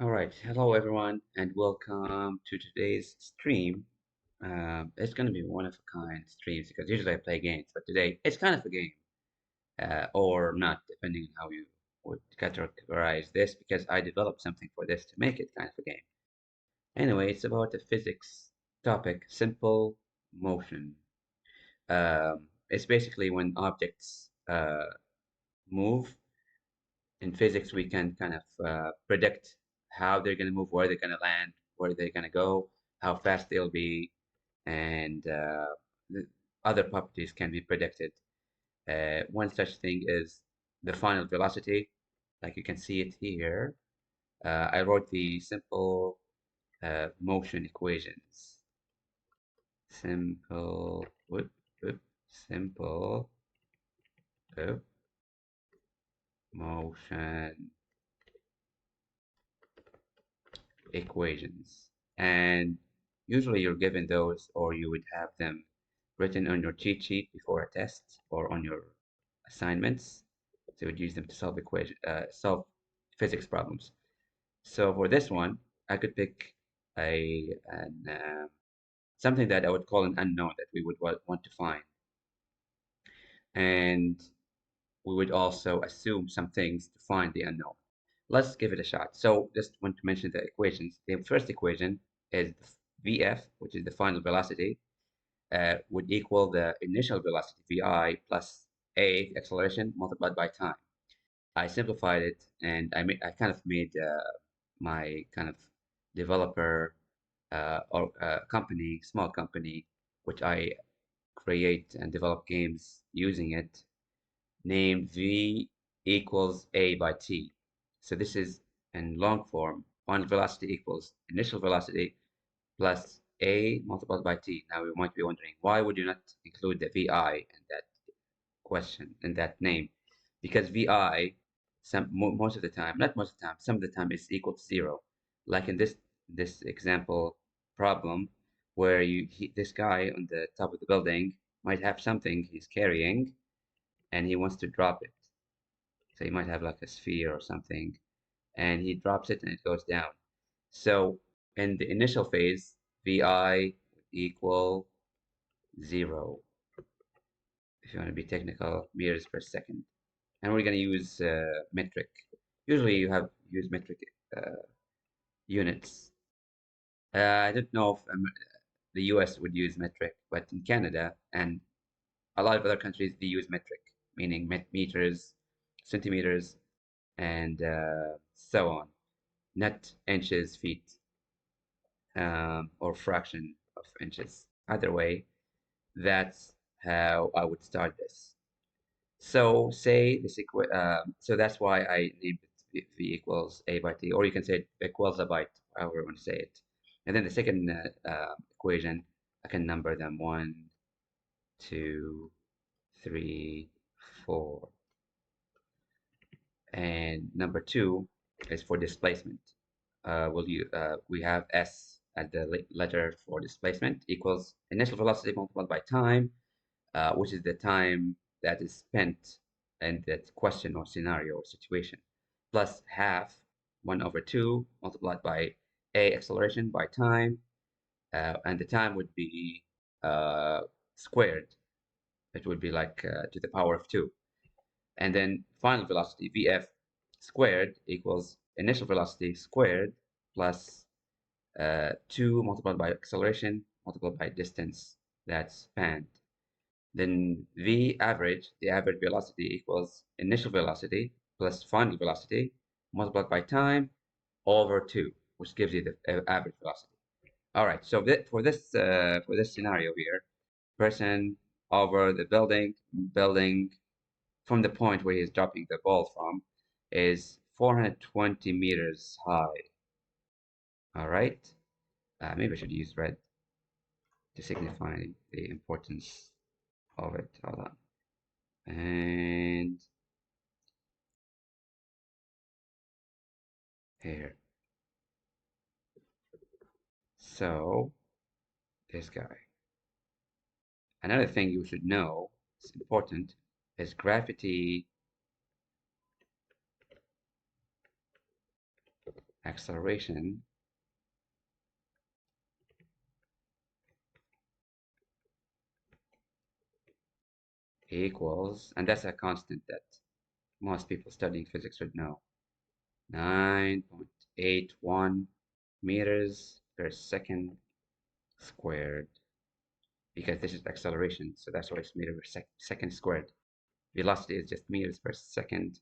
All right, hello everyone, and welcome to today's stream. It's going to be one of a kind streams because usually I play games, but today it's kind of a game, or not, depending on how you would categorize this, because I developed something for this to make it kind of a game. Anyway, it's about the physics topic, simple motion. It's basically when objects move in physics, we can kind of predict how they're going to move, where they're going to land, where they're going to go, how fast they'll be, and the other properties can be predicted. One such thing is the final velocity, like you can see it here. I wrote the simple motion equations. Simple, whoop, whoop, simple whoop, motion equations. And usually you're given those, or you would have them written on your cheat sheet before a test or on your assignments. So you would use them to solve physics problems. So for this one, I could pick something that I would call an unknown that we would want to find. And we would also assume some things to find the unknown. Let's give it a shot. So just want to mention the equations. The first equation is Vf, which is the final velocity, would equal the initial velocity Vi plus a acceleration multiplied by time. I simplified it, and I kind of made my kind of developer or company, small company, which I create and develop games using it, named V equals A by T. So this is in long form, final velocity equals initial velocity plus A multiplied by T. Now you might be wondering, why would you not include the VI in that question, in that name? Because VI, most of the time, not most of the time, some of the time is equal to zero. Like in this example problem, where this guy on the top of the building might have something he's carrying, and he wants to drop it. So he might have like a sphere or something, and he drops it and it goes down. So in the initial phase, VI would equal 0, if you want to be technical, meters per second. And we're going to use metric. Usually you have use metric units. I don't know if the US would use metric, but in Canada and a lot of other countries, they use metric, meaning meters, centimeters, and so on, not inches, feet, or fraction of inches. Either way, that's how I would start this. So say so that's why I named it v equals a by t, or you can say it equals a byte, however you want to say it. And then the second equation, I can number them 1, 2, 3, 4. And number 2 is for displacement. We have s as the letter for displacement equals initial velocity multiplied by time, which is the time that is spent in that question or scenario or situation, plus half 1 over 2 multiplied by a acceleration by time, and the time would be squared. It would be like to the power of 2. And then final velocity, Vf squared equals initial velocity squared plus 2 multiplied by acceleration multiplied by distance that's spanned. Then V average, the average velocity equals initial velocity plus final velocity multiplied by time over 2, which gives you the average velocity. All right, so for this scenario here, person over the building from the point where he's dropping the ball from is 420 meters high. All right, maybe I should use red to signify the importance of it. Hold on. And here. So, this guy. Another thing you should know, it's important, is gravity acceleration equals, and that's a constant that most people studying physics would know, 9.81 meters per second squared, because this is acceleration, so that's why it's meter per second squared. Velocity is just meters per second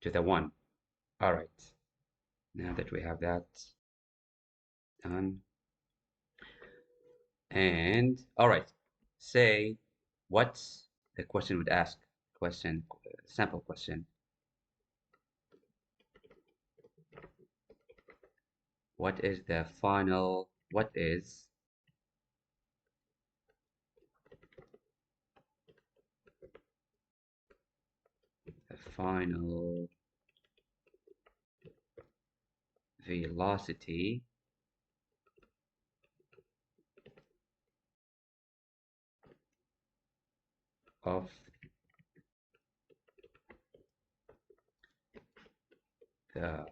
to the 1. All right, now that we have that done, and all right, say what's the question would ask, question, sample question. What is the final, what is the final velocity of the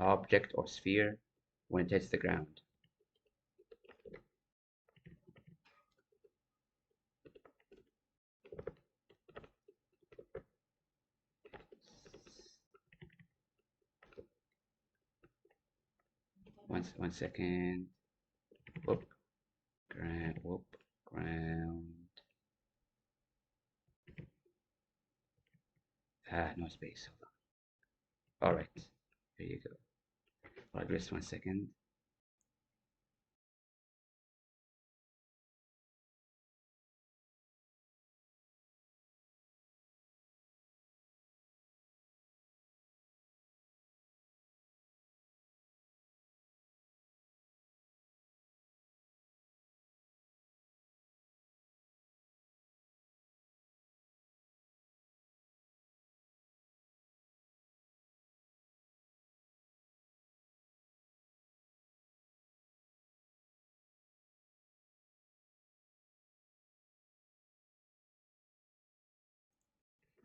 object or sphere when it hits the ground? One second. Whoop, ground, whoop, ground. No space. Hold on. All right, there you go. All right, just 1 second.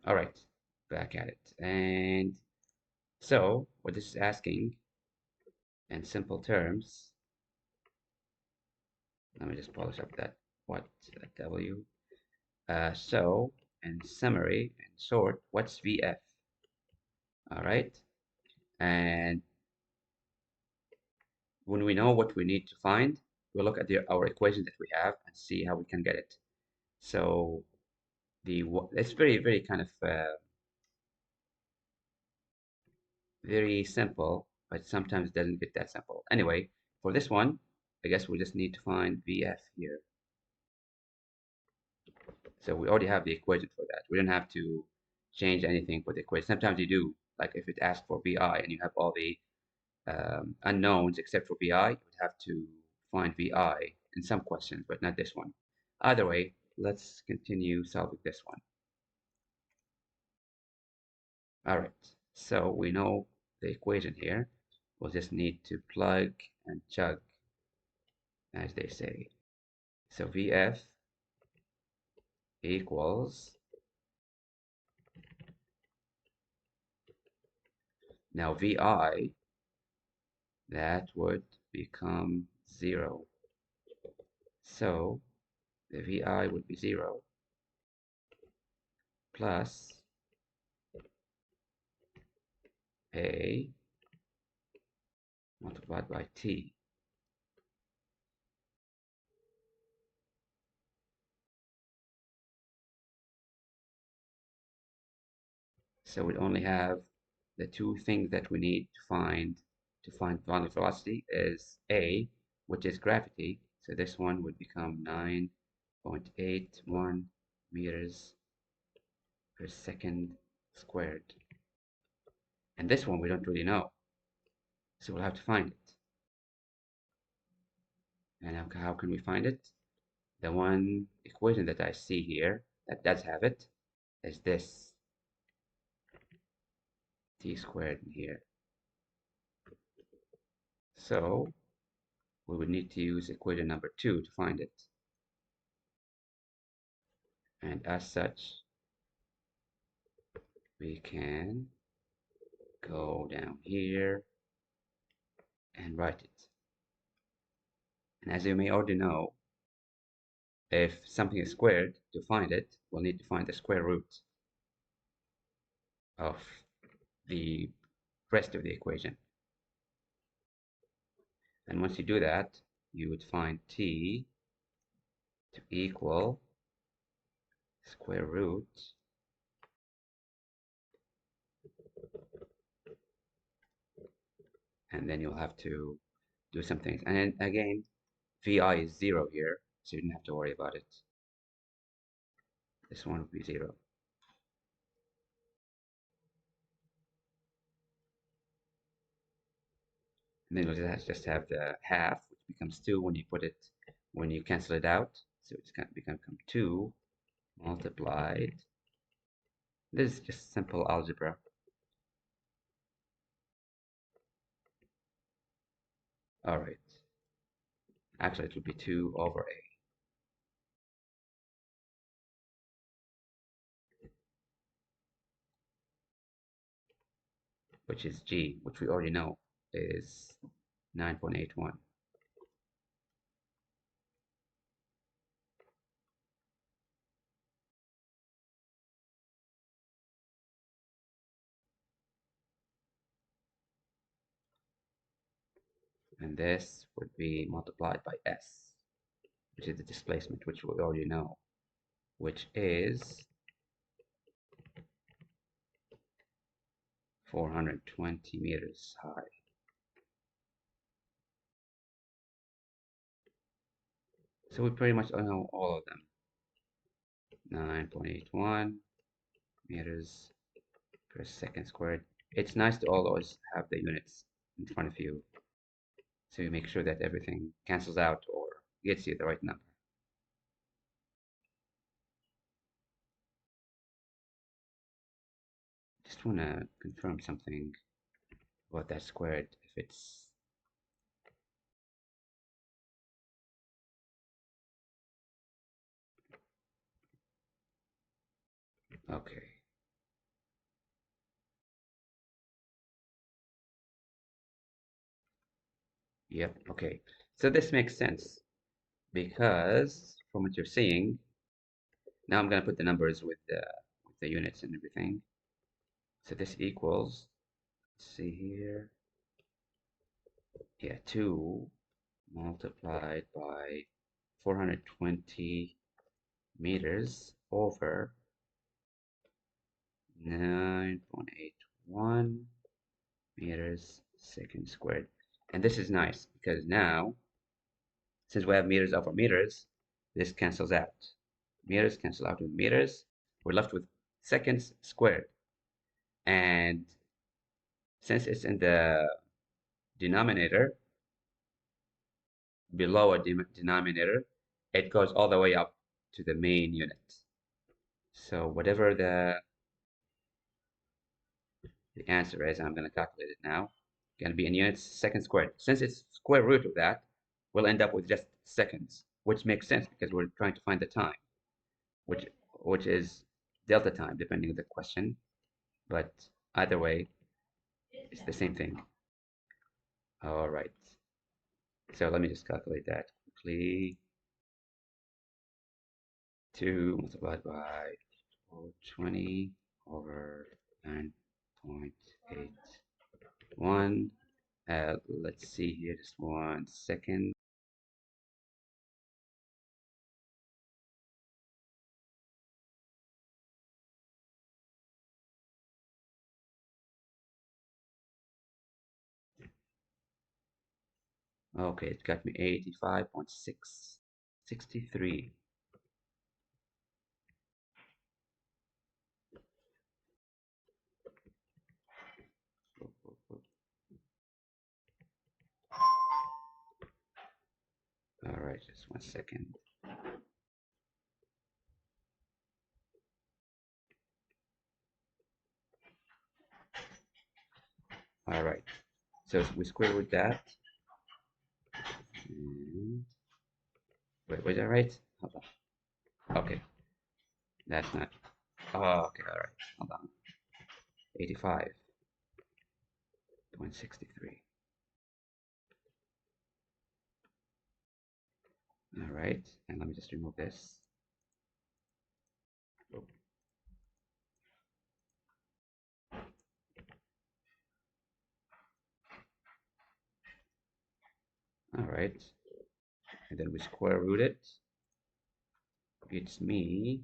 All right, back at it. And so what this is asking in simple terms, let me just polish up that what W. So in summary, in short, what's VF? All right, and when we know what we need to find, we look at our equation that we have and see how we can get it. So it's very kind of very simple, but sometimes it doesn't get that simple. Anyway, for this one, I guess we just need to find VF here. So we already have the equation for that. We don't have to change anything for the equation. Sometimes you do, like if it asks for VI and you have all the unknowns except for VI, you would have to find VI in some questions, but not this one. Either way, let's continue solving this one. All right, so we know the equation here. We'll just need to plug and chug, as they say. So VF equals, now VI, that would become 0. So the VI would be 0 plus A multiplied by T. So we only have the two things that we need to find final velocity is A, which is gravity. So this one would become 9.81 meters per second squared. And this one we don't really know. So we'll have to find it. And how can we find it? The one equation that I see here that does have it is this t squared in here. So we would need to use equation number 2 to find it. And as such, we can go down here and write it. And as you may already know, if something is squared, to find it, we'll need to find the square root of the rest of the equation. And once you do that, you would find t to equal square root and then you'll have to do some things. And then again, vi is 0 here, so you don't have to worry about it. This one will be 0. And then you'll just have the half, which becomes 2 when you cancel it out. So it's going to become 2 multiplied. This is just simple algebra. All right. Actually, it will be 2 over a. Which is g, which we already know is 9.81. And this would be multiplied by s, which is the displacement, which we already know, which is 420 meters high. So we pretty much know all of them. 9.81 meters per second squared. It's nice to always have the units in front of you, so you make sure that everything cancels out or gets you the right number. Just want to confirm something about that squared, if it's okay. Yep, okay. So this makes sense because from what you're seeing, now I'm going to put the numbers with the units and everything. So this equals, let's see here, yeah, 2 multiplied by 420 meters over 9.81 meters second squared. And this is nice because now, since we have meters over meters, this cancels out. Meters cancel out with meters. We're left with seconds squared. And since it's in the denominator, below a denominator, it goes all the way up to the main unit. So whatever the answer is, I'm going to calculate it now. Going to be in units second squared. Since it's square root of that, we'll end up with just seconds, which makes sense because we're trying to find the time, which is delta time, depending on the question. But either way, it's the same thing. All right. So let me just calculate that quickly. 2 multiplied by 20 over 9.81. Let's see here, just 1 second. Okay, it got me 85.663. All right, just 1 second. All right, so we square root that. And wait, was that right? Hold on. Okay, that's not. Oh, okay, all right. Hold on. 85. 0.63. All right, and let me just remove this. Oh. All right, and then we square root it. It's me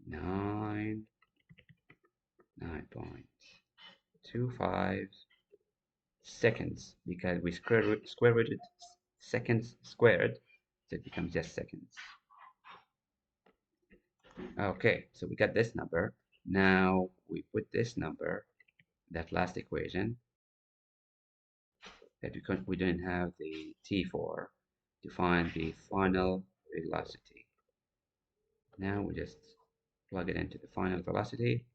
9.25 seconds because we square rooted seconds squared, so it becomes just seconds. Okay, so we got this number. Now we put this number, that last equation that we didn't have the t for, to find the final velocity. Now we just plug it into the final velocity,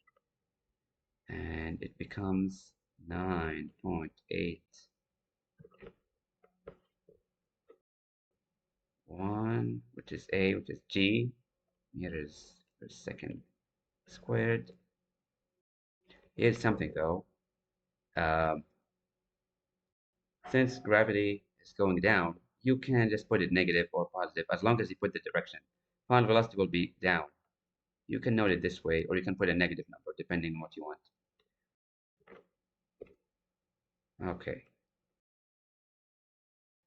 and it becomes 9.81, which is a, which is g meters per second squared. Here's something though. Um, since gravity is going down, you can just put it negative or positive as long as you put the direction. Final velocity will be down. You can note it this way, or you can put a negative number depending on what you want. Okay,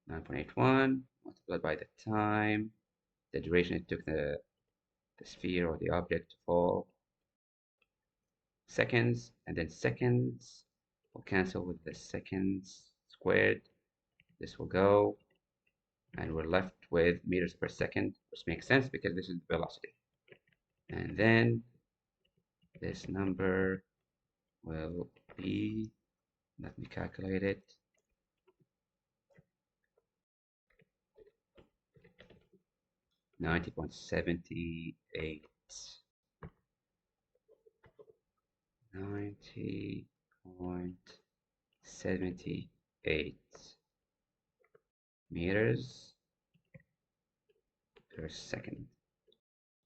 9.81 multiplied by the time, the duration it took the sphere or the object to fall, seconds, and then seconds will cancel with the seconds squared. This will go, and we're left with meters per second, which makes sense because this is the velocity. And then this number will be, let me calculate it, 90.78. 90.78 meters per second.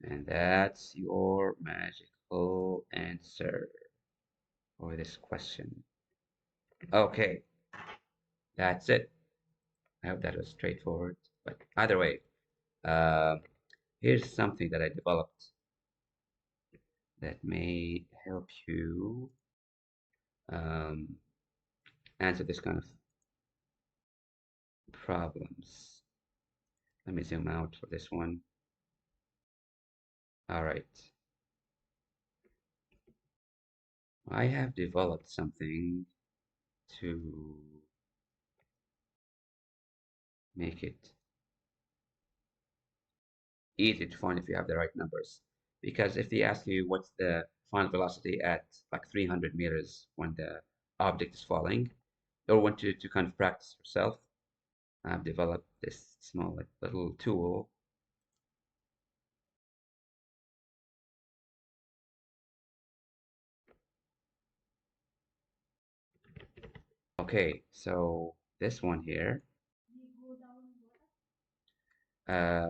And that's your magical answer for this question. Okay, that's it. I hope that was straightforward. But either way, uh, here's something that I developed that may help you um, answer this kind of problems. Let me zoom out for this one. All right. I have developed something to make it easy to find if you have the right numbers. Because if they ask you what's the final velocity at like 300 meters when the object is falling, or want to kind of practice yourself, I've developed this small like little tool. Okay, so this one here, uh,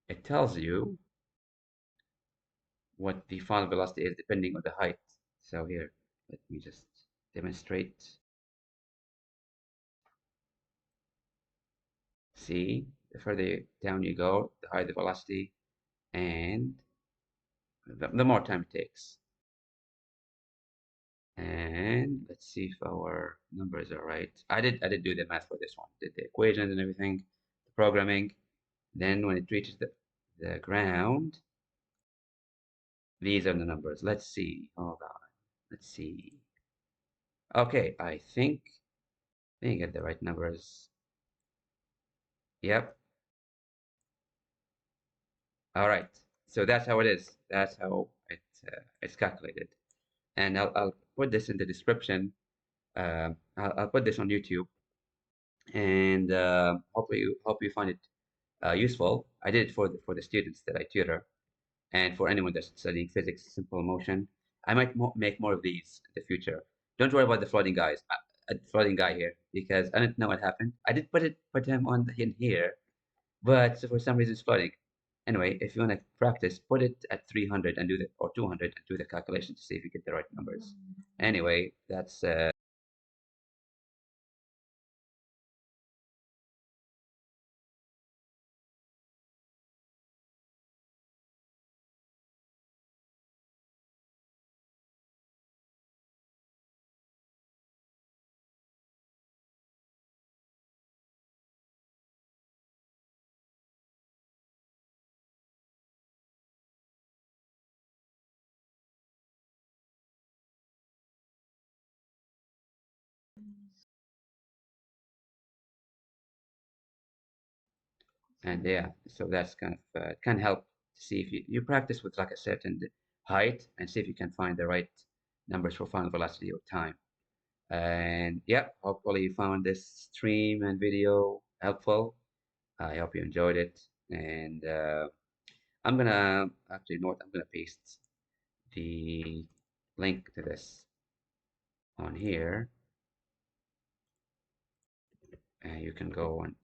it tells you what the final velocity is depending on the height. So here, let me just demonstrate. See, the further down you go, the higher the velocity, and the more time it takes. And let's see if our numbers are right. I did do the math for this one, did the equations and everything, the programming. Then when it reaches the ground, these are the numbers. Let's see. Hold on. Let's see. Okay, I think I get the right numbers. Yep. All right. So that's how it is. That's how it's calculated. And I'll put this in the description. I'll put this on YouTube, and hope you find it useful. I did it for the students that I tutor, and for anyone that's studying physics, simple motion. I might make more of these in the future. Don't worry about the floating guys, floating guy here, because I didn't know what happened. I did put him on in here, but for some reason it's floating. Anyway, if you want to practice, put it at 300 and do the or 200 and do the calculation to see if you get the right numbers. Anyway, that's and yeah, so that's kind of can help to see if you practice with like a certain height and see if you can find the right numbers for final velocity or time. And yeah, hopefully you found this stream and video helpful. I hope you enjoyed it. And I'm gonna actually note I'm gonna paste the link to this on here, and you can go and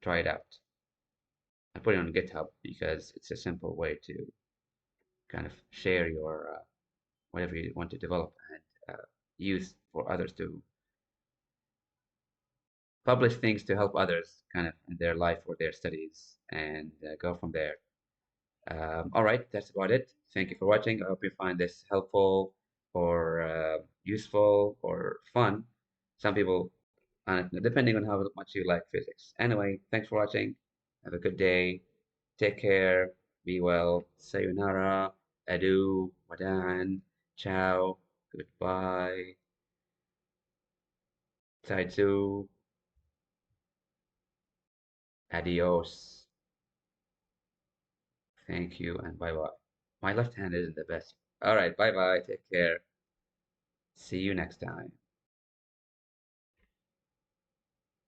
try it out. I put it on GitHub because it's a simple way to kind of share your whatever you want to develop and use for others to publish things to help others kind of in their life or their studies and go from there. All right, that's about it. Thank you for watching. I hope you find this helpful or useful or fun. Some people, depending on how much you like physics. Anyway, thanks for watching. Have a good day. Take care. Be well. Sayonara. Adieu. Wadan. Ciao. Goodbye. Taitsu. Adios. Thank you and bye bye. My left hand isn't the best. All right. Bye bye. Take care. See you next time.